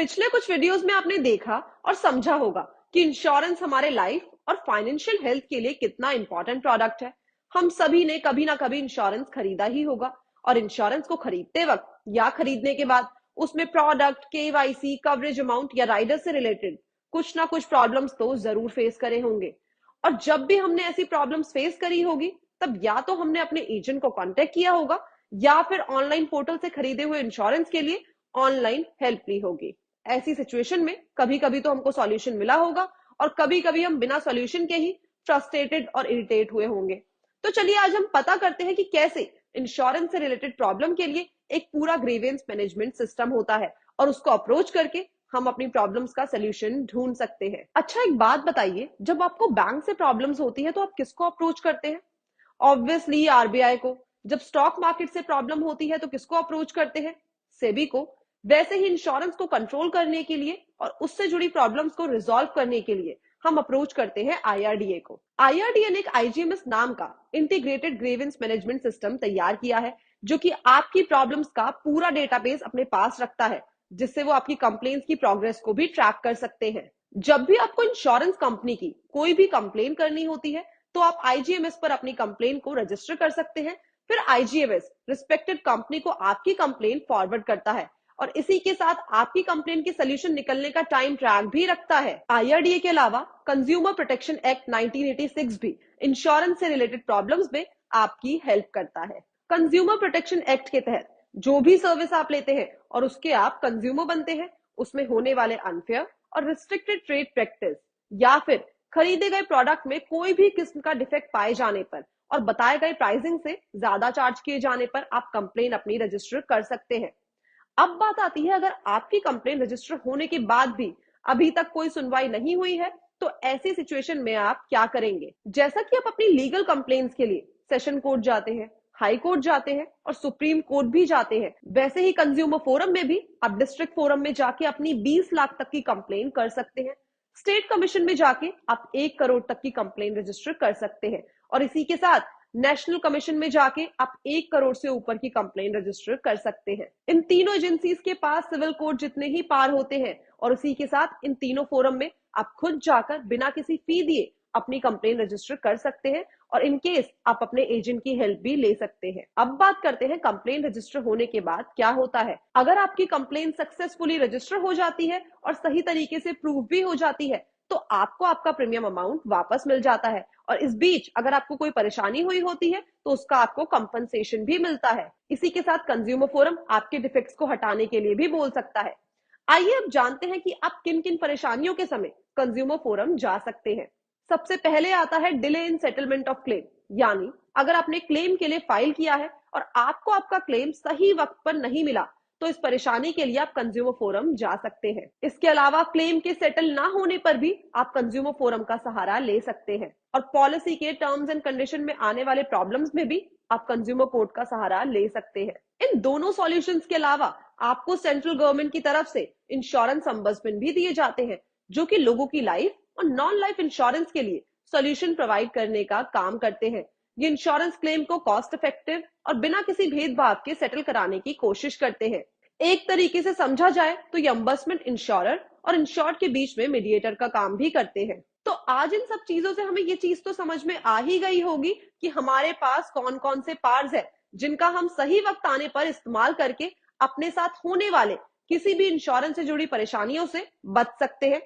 पिछले कुछ वीडियोस में आपने देखा और समझा होगा कि इंश्योरेंस हमारे लाइफ और फाइनेंशियल हेल्थ के लिए कितना इंपॉर्टेंट प्रोडक्ट है। हम सभी ने कभी ना कभी इंश्योरेंस खरीदा ही होगा और इंश्योरेंस को खरीदते वक्त या खरीदने के बाद उसमें प्रोडक्ट, केवाईसी, कवरेज अमाउंट या राइडर से रिलेटेड कुछ ना कुछ प्रॉब्लम्स तो जरूर फेस करे होंगे। और जब भी हमने ऐसी प्रॉब्लम्स फेस करी होगी तब या तो हमने अपने एजेंट को कांटेक्ट किया होगा या फिर ऑनलाइन पोर्टल से खरीदे हुए इंश्योरेंस के लिए ऑनलाइन हेल्प ली होगी। ऐसी सिचुएशन में कभी कभी तो हमको सॉल्यूशन मिला होगा और कभी कभी हम बिना सॉल्यूशन के ही फ्रस्ट्रेटेड और इरिटेट हुए होंगे। तो चलिए आज हम पता करते हैं कि कैसे इंश्योरेंस से रिलेटेड प्रॉब्लम के लिए एक पूरा ग्रीवेंस मैनेजमेंट सिस्टम होता है और उसको अप्रोच करके हम अपनी प्रॉब्लम्स का सोल्यूशन ढूंढ सकते हैं। अच्छा, एक बात बताइए, जब आपको बैंक से प्रॉब्लम्स होती है तो आप किसको अप्रोच करते हैं? ऑब्वियसली आरबीआई को। जब स्टॉक मार्केट से प्रॉब्लम होती है तो किसको अप्रोच करते हैं? सेबी को। वैसे ही इंश्योरेंस को कंट्रोल करने के लिए और उससे जुड़ी प्रॉब्लम्स को रिजॉल्व करने के लिए हम अप्रोच करते हैं आईआरडीए को। आईआरडीए ने एक आईजीएमएस नाम का इंटीग्रेटेड ग्रीवेंस मैनेजमेंट सिस्टम तैयार किया है जो कि आपकी प्रॉब्लम्स का पूरा डेटाबेस अपने पास रखता है, जिससे वो आपकी कंप्लेंट्स की प्रोग्रेस को भी ट्रैक कर सकते हैं। जब भी आपको इंश्योरेंस कंपनी की कोई भी कंप्लेन करनी होती है तो आप आईजीएमएस पर अपनी कंप्लेन को रजिस्टर कर सकते हैं। फिर आईजीएमएस रिस्पेक्टेड कंपनी को आपकी कंप्लेन फॉरवर्ड करता है और इसी के साथ आपकी कंप्लेन के सोल्यूशन निकलने का टाइम ट्रैक भी रखता है। आईआरडीए के अलावा कंज्यूमर प्रोटेक्शन एक्ट 1986 भी इंश्योरेंस से रिलेटेड प्रॉब्लम्स में आपकी हेल्प करता है। कंज्यूमर प्रोटेक्शन एक्ट के तहत जो भी सर्विस आप लेते हैं और उसके आप कंज्यूमर बनते हैं, उसमें होने वाले अनफेयर और रिस्ट्रिक्टेड ट्रेड प्रैक्टिस या फिर खरीदे गए प्रोडक्ट में कोई भी किस्म का डिफेक्ट पाए जाने पर और बताए गए प्राइसिंग से ज्यादा चार्ज किए जाने पर आप कंप्लेन अपनी रजिस्टर कर सकते हैं। अब बात आती है, अगर आपकी कंप्लेन रजिस्टर होने के बाद भी अभी तक कोई सुनवाई नहीं हुई है तो ऐसी सिचुएशन में आप क्या करेंगे? जैसा कि आप अपनी लीगल कंप्लेन्स के लिए सेशन कोर्ट जाते हैं, हाई कोर्ट जाते हैं और सुप्रीम कोर्ट भी जाते हैं, वैसे ही कंज्यूमर फोरम में भी आप डिस्ट्रिक्ट फोरम में जाके अपनी 20 लाख तक की कंप्लेन कर सकते हैं। स्टेट कमीशन में जाके आप 1 करोड़ तक की कंप्लेन रजिस्टर कर सकते हैं और इसी के साथ नेशनल कमीशन में जाके आप 1 करोड़ से ऊपर की कंप्लेन रजिस्टर कर सकते हैं। इन तीनों एजेंसीज के पास सिविल कोर्ट जितने ही पार होते हैं और उसी के साथ इन तीनों फोरम में आप खुद जाकर बिना किसी फी दिए अपनी कंप्लेन रजिस्टर कर सकते हैं और इन केस आप अपने एजेंट की हेल्प भी ले सकते हैं। अब बात करते हैं कंप्लेन रजिस्टर होने के बाद क्या होता है। अगर आपकी कंप्लेन सक्सेसफुली रजिस्टर हो जाती है और सही तरीके से प्रूव भी हो जाती है तो आपको आपका प्रीमियम अमाउंट वापस मिल जाता है और इस बीच अगर आपको कोई परेशानी हुई होती है तो उसका आपको कंपनसेशन भी मिलता है। इसी के साथ कंज्यूमर फोरम आपके डिफेक्ट्स को हटाने के लिए भी बोल सकता है। आइए अब जानते हैं कि आप किन किन परेशानियों के समय कंज्यूमर फोरम जा सकते हैं। सबसे पहले आता है delay in settlement of claim, यानी अगर आपने क्लेम के लिए फाइल किया है और आपको आपका क्लेम सही वक्त पर नहीं मिला तो इस परेशानी के लिए आप कंज्यूमर फोरम जा सकते हैं। इसके अलावा क्लेम के सेटल ना होने पर भी आप कंज्यूमर फोरम का सहारा ले सकते हैं और पॉलिसी के टर्म्स एंड कंडीशन में आने वाले प्रॉब्लम्स में भी आप कंज्यूमर कोर्ट का सहारा ले सकते हैं। इन दोनों सॉल्यूशंस के अलावा आपको सेंट्रल गवर्नमेंट की तरफ से इंश्योरेंस अम्बर्समेंट भी दिए जाते हैं जो कि लोगों की लाइफ और नॉन लाइफ इंश्योरेंस के लिए सॉल्यूशन प्रोवाइड करने का काम करते हैं। ये इंश्योरेंस क्लेम को कॉस्ट इफेक्टिव और बिना किसी भेदभाव के सेटल कराने की कोशिश करते हैं। एक तरीके से समझा जाए तो ये अम्बर्समेंट इंश्योरर और इंश्योर्ड के बीच में मीडिएटर का काम भी करते हैं। तो आज इन सब चीजों से हमें ये चीज तो समझ में आ ही गई होगी कि हमारे पास कौन कौन से पार्ट्स है जिनका हम सही वक्त आने पर इस्तेमाल करके अपने साथ होने वाले किसी भी इंश्योरेंस से जुड़ी परेशानियों से बच सकते हैं।